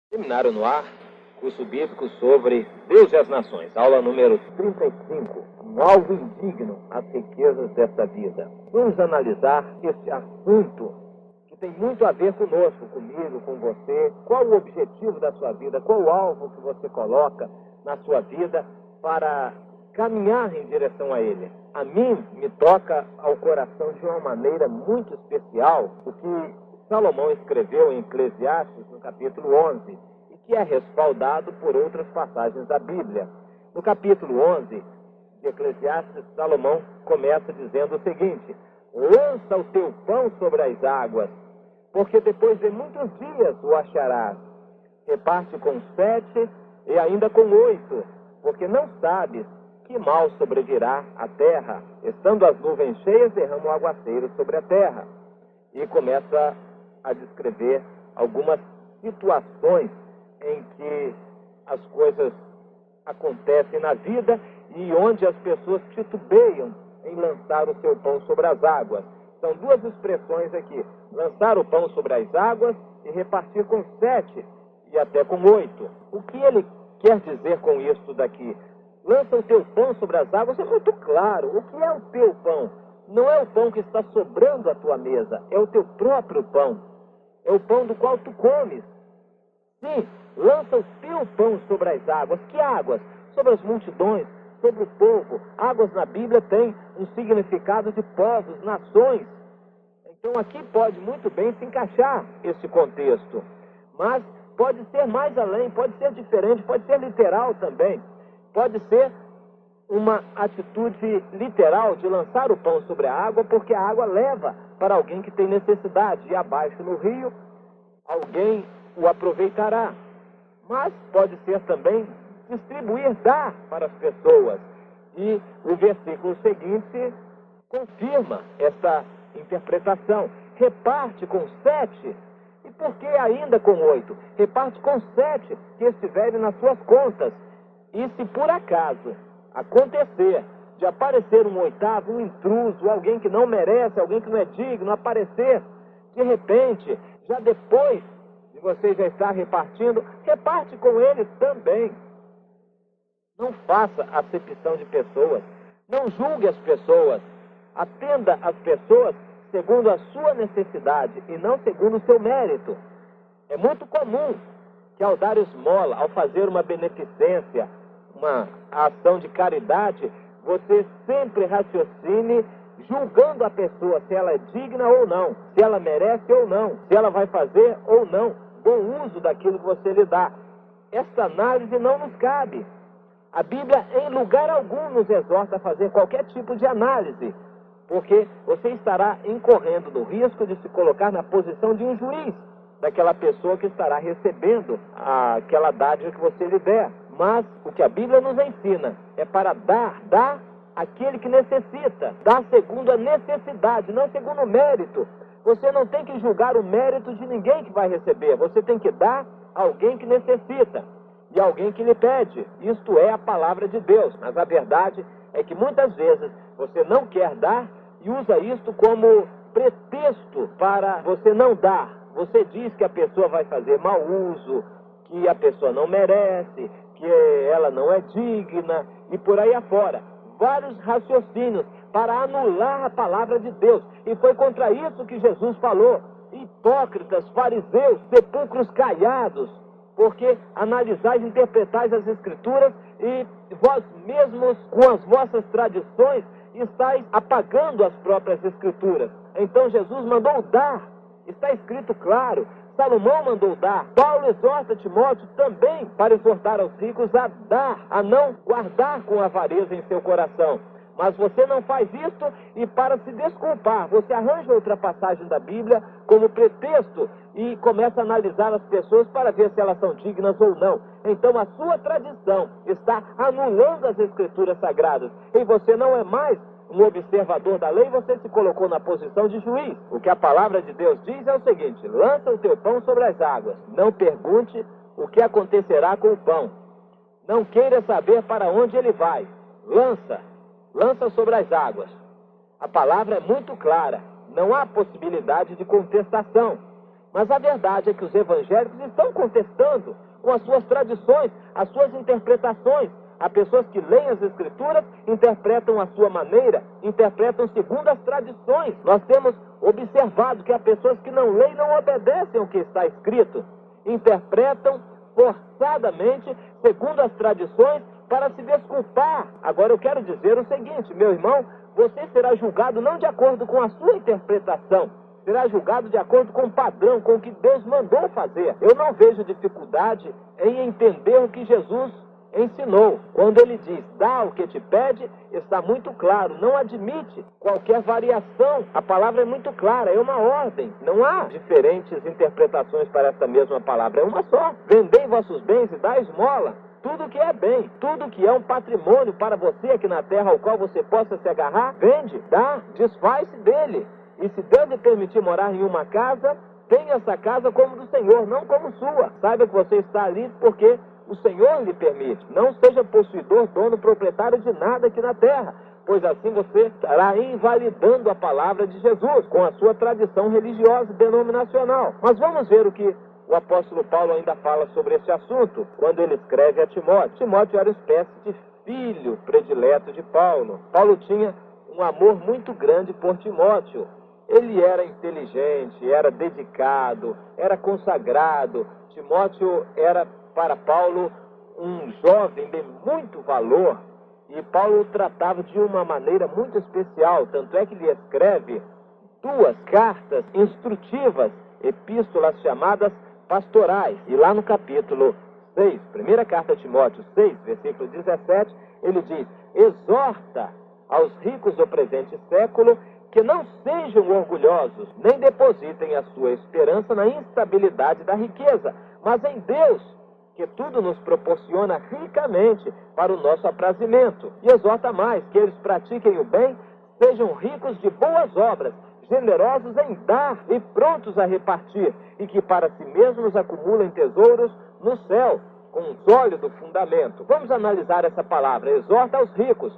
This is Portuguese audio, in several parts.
Seminário no Ar, curso bíblico sobre Deus e as Nações, aula número 35, um alvo indigno às riquezas desta vida. Vamos analisar este assunto que tem muito a ver conosco, comigo, com você. Qual o objetivo da sua vida? Qual o alvo que você coloca na sua vida para caminhar em direção a ele? A mim me toca ao coração de uma maneira muito especial o que Salomão escreveu em Eclesiastes, no capítulo 11, e que é respaldado por outras passagens da Bíblia. No capítulo 11 de Eclesiastes, Salomão começa dizendo o seguinte: lança o teu pão sobre as águas, porque depois de muitos dias o acharás. Reparte com 7 e ainda com 8, porque não sabes que mal sobrevirá à terra. Estando as nuvens cheias, derrama o aguaceiro sobre a terra. E começa a descrever algumas situações em que as coisas acontecem na vida e onde as pessoas titubeiam em lançar o seu pão sobre as águas. São duas expressões aqui: lançar o pão sobre as águas e repartir com 7 e até com 8. O que ele quer dizer com isso daqui? Lança o teu pão sobre as águas, é muito claro. O que é o teu pão? Não é o pão que está sobrando à tua mesa, é o teu próprio pão. É o pão do qual tu comes. Sim, lança o teu pão sobre as águas. Que águas? Sobre as multidões, sobre o povo. Águas na Bíblia tem um significado de povos, nações. Então aqui pode muito bem se encaixar esse contexto. Mas pode ser mais além, pode ser diferente, pode ser literal também. Pode ser uma atitude literal de lançar o pão sobre a água, porque a água leva para alguém que tem necessidade. E abaixo no rio, alguém o aproveitará. Mas pode ser também distribuir, dar para as pessoas. E o versículo seguinte confirma essa interpretação. Reparte com 7. E por que ainda com 8? Reparte com 7 que estiverem nas suas contas. E se por acaso acontecer de aparecer um oitavo, um intruso, alguém que não merece, alguém que não é digno, aparecer de repente, já depois de você já estar repartindo, reparte com eles também. Não faça acepção de pessoas, não julgue as pessoas, atenda as pessoas segundo a sua necessidade e não segundo o seu mérito. É muito comum que ao dar esmola, ao fazer uma beneficência, uma ação de caridade, você sempre raciocine julgando a pessoa se ela é digna ou não, se ela merece ou não, se ela vai fazer ou não bom uso daquilo que você lhe dá. Essa análise não nos cabe. A Bíblia em lugar algum nos exorta a fazer qualquer tipo de análise, porque você estará incorrendo no risco de se colocar na posição de um juiz daquela pessoa que estará recebendo aquela dádiva que você lhe der. Mas o que a Bíblia nos ensina é para dar àquele que necessita, dar segundo a necessidade, não segundo o mérito. Você não tem que julgar o mérito de ninguém que vai receber, você tem que dar a alguém que necessita e a alguém que lhe pede. Isto é a palavra de Deus. Mas a verdade é que muitas vezes você não quer dar e usa isto como pretexto para você não dar. Você diz que a pessoa vai fazer mau uso, que a pessoa não merece, que ela não é digna, e por aí afora. Vários raciocínios para anular a palavra de Deus. E foi contra isso que Jesus falou: hipócritas, fariseus, sepulcros caiados, porque analisais e interpretais as Escrituras e vós mesmos, com as vossas tradições, estáis apagando as próprias Escrituras. Então Jesus mandou dar, está escrito claro. Salomão mandou dar. Paulo exorta Timóteo também para exortar aos ricos a dar, a não guardar com avareza em seu coração. Mas você não faz isso e, para se desculpar, você arranja outra passagem da Bíblia como pretexto e começa a analisar as pessoas para ver se elas são dignas ou não. Então a sua tradição está anulando as Escrituras Sagradas e você não é mais um observador da lei, você se colocou na posição de juiz. O que a palavra de Deus diz é o seguinte: lança o teu pão sobre as águas. Não pergunte o que acontecerá com o pão. Não queira saber para onde ele vai. Lança sobre as águas. A palavra é muito clara, não há possibilidade de contestação. Mas a verdade é que os evangélicos estão contestando com as suas tradições, as suas interpretações. Há pessoas que leem as Escrituras, interpretam à sua maneira, interpretam segundo as tradições. Nós temos observado que há pessoas que não leem e não obedecem ao que está escrito. Interpretam forçadamente, segundo as tradições, para se desculpar. Agora eu quero dizer o seguinte, meu irmão, você será julgado não de acordo com a sua interpretação, será julgado de acordo com o padrão, com o que Deus mandou fazer. Eu não vejo dificuldade em entender o que Jesus ensinou. Quando ele diz, dá o que te pede, está muito claro, não admite qualquer variação. A palavra é muito clara, é uma ordem. Não há diferentes interpretações para essa mesma palavra, é uma só. Vendei vossos bens e dai esmola. Tudo que é bem, tudo que é um patrimônio para você aqui na terra, ao qual você possa se agarrar, vende, dá, desfaz-se dele. E se Deus lhe permitir morar em uma casa, tenha essa casa como do Senhor, não como sua. Saiba que você está ali porque o Senhor lhe permite. Não seja possuidor, dono, proprietário de nada aqui na terra, pois assim você estará invalidando a palavra de Jesus com a sua tradição religiosa e denominacional. Mas vamos ver o que o apóstolo Paulo ainda fala sobre esse assunto, quando ele escreve a Timóteo. Timóteo era uma espécie de filho predileto de Paulo. Paulo tinha um amor muito grande por Timóteo. Ele era inteligente, era dedicado, era consagrado. Timóteo era para Paulo um jovem de muito valor, e Paulo o tratava de uma maneira muito especial, tanto é que lhe escreve 2 cartas instrutivas, epístolas chamadas pastorais. E lá no capítulo 6, primeira carta a Timóteo 6, versículo 17, ele diz, exorta aos ricos do presente século que não sejam orgulhosos, nem depositem a sua esperança na instabilidade da riqueza, mas em Deus, que tudo nos proporciona ricamente para o nosso aprazimento. E exorta mais, que eles pratiquem o bem, sejam ricos de boas obras, generosos em dar e prontos a repartir, e que para si mesmos acumulem tesouros no céu, com um sólido fundamento. Vamos analisar essa palavra, exorta aos ricos.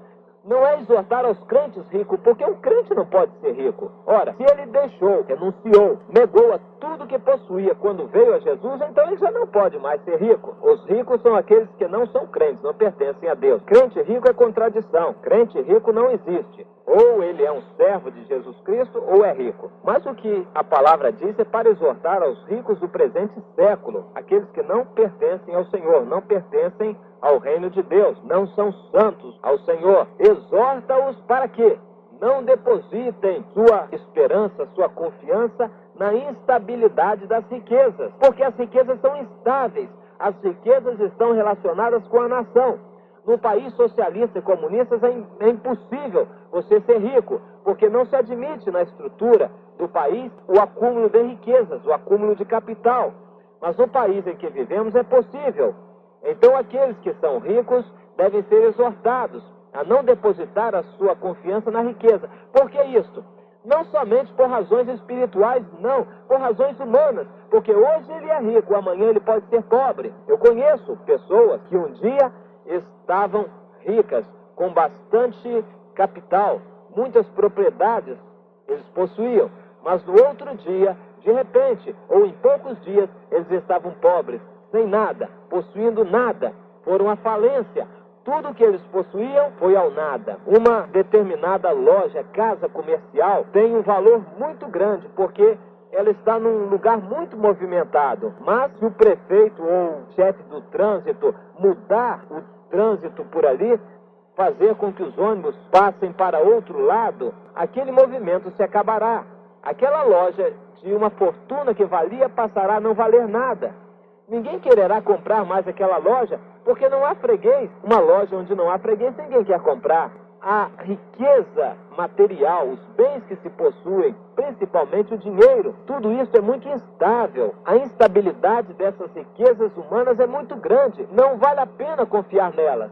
Não é exortar aos crentes ricos, porque um crente não pode ser rico. Ora, se ele deixou, renunciou, negou a tudo que possuía quando veio a Jesus, então ele já não pode mais ser rico. Os ricos são aqueles que não são crentes, não pertencem a Deus. Crente rico é contradição. Crente rico não existe. Ou ele é um servo de Jesus Cristo, ou é rico. Mas o que a palavra diz é para exortar aos ricos do presente século, aqueles que não pertencem ao Senhor, não pertencem ao reino de Deus, não são santos ao Senhor. Exorta-os para que não depositem sua esperança, sua confiança na instabilidade das riquezas, porque as riquezas são instáveis, as riquezas estão relacionadas com a nação. No país socialista e comunista é impossível você ser rico, porque não se admite na estrutura do país o acúmulo de riquezas, o acúmulo de capital. Mas no país em que vivemos é possível. Então aqueles que são ricos devem ser exortados a não depositar a sua confiança na riqueza. Por que isso? Não somente por razões espirituais, não, por razões humanas. Porque hoje ele é rico, amanhã ele pode ser pobre. Eu conheço pessoas que um dia estavam ricas, com bastante capital, muitas propriedades eles possuíam, mas no outro dia, de repente, ou em poucos dias, eles estavam pobres, sem nada, possuindo nada, foram à falência. Tudo que eles possuíam foi ao nada. Uma determinada loja, casa comercial, tem um valor muito grande, porque ela está num lugar muito movimentado. Mas se o prefeito ou o chefe do trânsito mudar o trânsito por ali, fazer com que os ônibus passem para outro lado, aquele movimento se acabará. Aquela loja de uma fortuna que valia passará a não valer nada. Ninguém quererá comprar mais aquela loja, porque não há freguês. Uma loja onde não há freguês, ninguém quer comprar. A riqueza material, os bens que se possuem, principalmente o dinheiro, tudo isso é muito instável. A instabilidade dessas riquezas humanas é muito grande. Não vale a pena confiar nelas.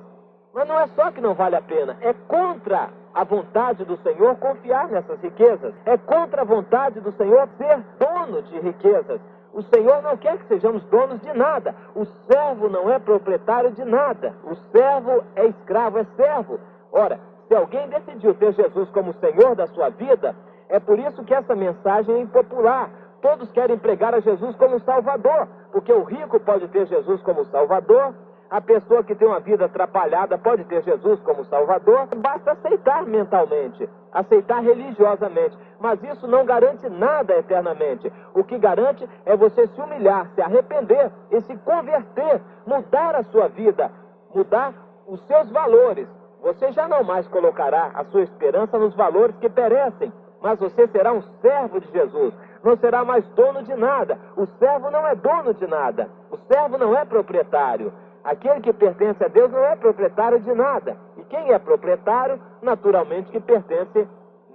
Mas não é só que não vale a pena, é contra a vontade do Senhor confiar nessas riquezas. É contra a vontade do Senhor ser dono de riquezas. O Senhor não quer que sejamos donos de nada. O servo não é proprietário de nada. O servo é escravo, é servo. Ora, Se alguém decidiu ter Jesus como Senhor da sua vida, é por isso que essa mensagem é impopular. Todos querem pregar a Jesus como Salvador, porque o rico pode ter Jesus como Salvador, a pessoa que tem uma vida atrapalhada pode ter Jesus como Salvador. Basta aceitar mentalmente, aceitar religiosamente, mas isso não garante nada eternamente. O que garante é você se humilhar, se arrepender e se converter, mudar a sua vida, mudar os seus valores. Você já não mais colocará a sua esperança nos valores que perecem, mas você será um servo de Jesus. Não será mais dono de nada. O servo não é dono de nada. O servo não é proprietário. Aquele que pertence a Deus não é proprietário de nada. E quem é proprietário, naturalmente que pertence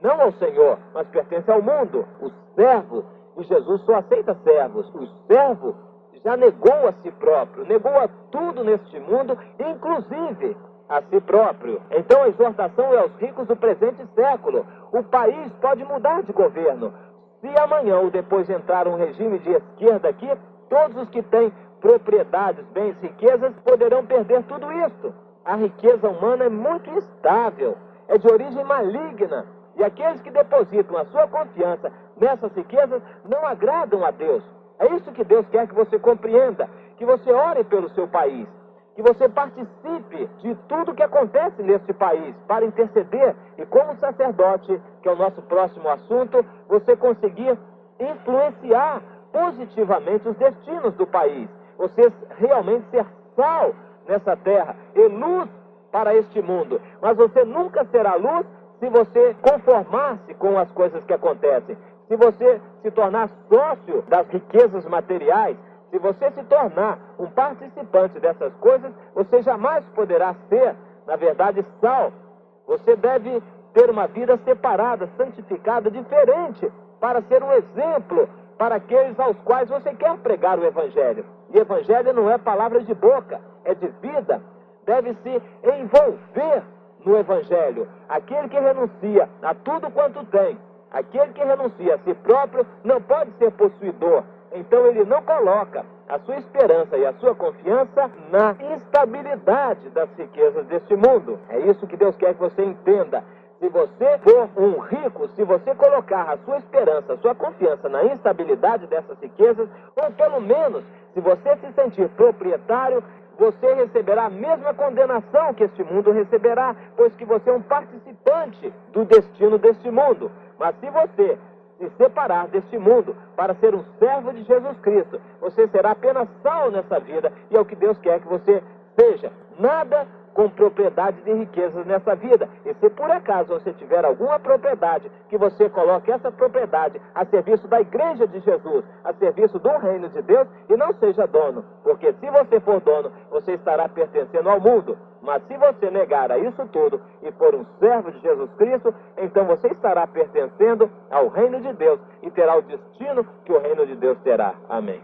não ao Senhor, mas pertence ao mundo. O servo, e Jesus só aceita servos. O servo já negou a si próprio, negou a tudo neste mundo, inclusive a si próprio. Então a exortação é aos ricos do presente século. O país pode mudar de governo. Se amanhã ou depois entrar um regime de esquerda aqui, todos os que têm propriedades, bens, riquezas, poderão perder tudo isso. A riqueza humana é muito instável, é de origem maligna, e aqueles que depositam a sua confiança nessas riquezas não agradam a Deus. É isso que Deus quer que você compreenda, que você ore pelo seu país, que você participe de tudo que acontece neste país, para interceder, e como sacerdote, que é o nosso próximo assunto, você conseguir influenciar positivamente os destinos do país. Você realmente ser sal nessa terra e luz para este mundo. Mas você nunca será luz se você conformar-se com as coisas que acontecem. Se você se tornar sócio das riquezas materiais, se você se tornar um participante dessas coisas, você jamais poderá ser, na verdade, sal. Você deve ter uma vida separada, santificada, diferente, para ser um exemplo para aqueles aos quais você quer pregar o Evangelho. E Evangelho não é palavra de boca, é de vida. Deve se envolver no Evangelho. Aquele que renuncia a tudo quanto tem, aquele que renuncia a si próprio, não pode ser possuidor. Então ele não coloca a sua esperança e a sua confiança na instabilidade das riquezas deste mundo. É isso que Deus quer que você entenda. Se você for um rico, se você colocar a sua esperança, a sua confiança na instabilidade dessas riquezas, ou pelo menos, se você se sentir proprietário, você receberá a mesma condenação que este mundo receberá, pois que você é um participante do destino deste mundo. Mas se você se separar deste mundo para ser um servo de Jesus Cristo, você será apenas sal nessa vida, e é o que Deus quer que você seja. Nada com propriedades e riquezas nessa vida. E se por acaso você tiver alguma propriedade, que você coloque essa propriedade a serviço da igreja de Jesus, a serviço do reino de Deus, e não seja dono. Porque se você for dono, você estará pertencendo ao mundo. Mas se você negar a isso tudo e for um servo de Jesus Cristo, então você estará pertencendo ao reino de Deus e terá o destino que o reino de Deus terá. Amém.